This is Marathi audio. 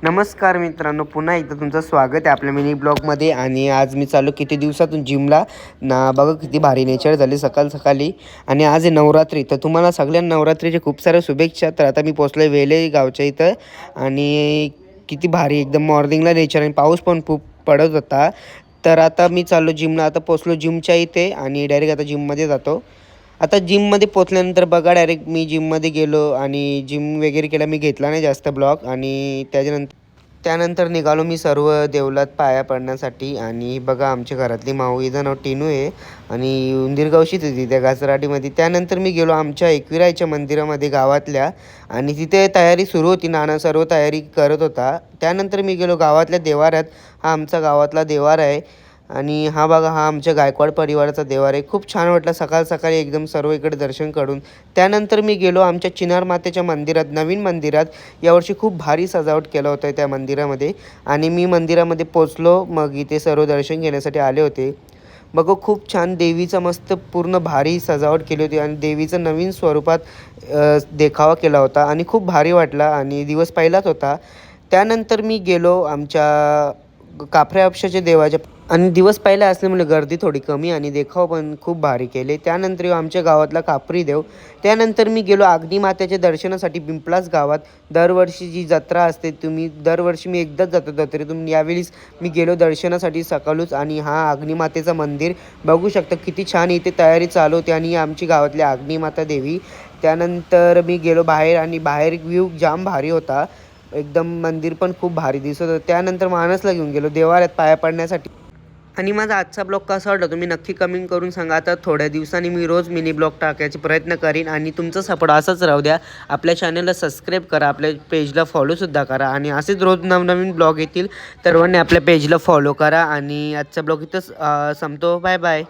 नमस्कार मित्रांनो, पुन्हा एकदा तुमचं स्वागत आहे आपल्या मिनी ब्लॉगमध्ये. आणि आज मी चालू किती दिवसातून जिमला ना. बघा किती भारी नेचर झाली सकाळ सकाळी. आणि आज आहे नवरात्री, तर तुम्हाला सगळ्यांना नवरात्रीच्या खूप साऱ्या शुभेच्छा. तर आता मी पोचलो आहे वेले गावच्या इथं. आणि किती भारी एकदम मॉर्निंगला नेचर, आणि पाऊस पण खूप पडत होता. तर आता मी चाललो जिमला. आता पोचलो जिमच्या इथे आणि डायरेक्ट आता जिममध्ये जातो. आता जिममध्ये पोचल्यानंतर बघा, डायरेक्ट मी जिममध्ये गेलो आणि जिम वगैरे केला. मी घेतला नाही जास्त ब्लॉग. आणि त्यानंतर निघालो मी सर्व देवलात पाया पडण्यासाठी. आणि बघा आमच्या घरातली माऊ, हिचं नाव टिनू आहे आणि उंदीरगावशीच होती त्या गाचराटीमध्ये. त्यानंतर मी गेलो आमच्या एकविरायच्या मंदिरामध्ये गावातल्या, आणि तिथे तयारी सुरू होती. नाना सर्व तयारी करत होता. त्यानंतर मी गेलो गावातल्या देवाऱ्यात. हा आमचा गावातला देवारा आहे. आणि हा बघा, हा आमच्या गायकवाड परिवाराचा देवार आहे. खूप छान वाटलं सकाळ सकाळी एकदम सर्व इकडे दर्शन करून. त्यानंतर मी गेलो आमच्या चिनार मातेच्या मंदिरात, नवीन मंदिरात. यावर्षी खूप भारी सजावट केलं होतं त्या मंदिरामध्ये. आणि मी मंदिरामध्ये पोचलो. मग इथे सर्व दर्शन घेण्यासाठी आले होते. बघा खूप छान देवीचा मस्त पूर्ण भारी सजावट केली होती. आणि देवीचं नवीन स्वरूपात देखावा केला होता आणि खूप भारी वाटला. आणि दिवस पहिलाच होता. त्यानंतर मी गेलो आमच्या काफरे अपशाच्या देवाच्या. आणि दिवस पहिला असल्यामुळे गर्दी थोडी कमी आणि देखाव पण खूप भारी केले. त्यानंतर आमच्या गावातला कापरी देव. त्यानंतर मी गेलो अग्निमातेच्या दर्शनासाठी पिंपलास गावात. दरवर्षी जी जत्रा असते, दरवर्षी मी एकदाच जातो जत्रेतून. यावेळीस मी गेलो दर्शनासाठी सकाळूच. आणि हा अग्निमातेचं मंदिर बघू शकता किती छान इथे तयारी चालू होती. आणि आमची गावातली अग्निमाता देवी. त्यानंतर मी गेलो बाहेर, आणि बाहेर व्ह्यू जाम भारी होता. एकदम मंदिर पण खूप भारी दिसत होतं. त्यानंतर मानसला घेऊन गेलो देवाऱ्यात पाया पडण्यासाठी. आणि माझा आजचा ब्लॉग कसा वाटला तुम्ही नक्की कमेंट करून सांगा. आता थोड्या दिवसांनी मी रोज मिनी ब्लॉग टाकायचे प्रयत्न करीन. आणि तुमचा सपोर्ट असाच राहू द्या. आपल्या चॅनलला सबस्क्राईब करा, आपल्या पेजला फॉलोसुद्धा करा. आणि असेच रोज नवनवीन ब्लॉग येतील. सर्वांनी आपल्या पेजला फॉलो करा. आणि आजचा ब्लॉग इथंच संपतो. Bye bye.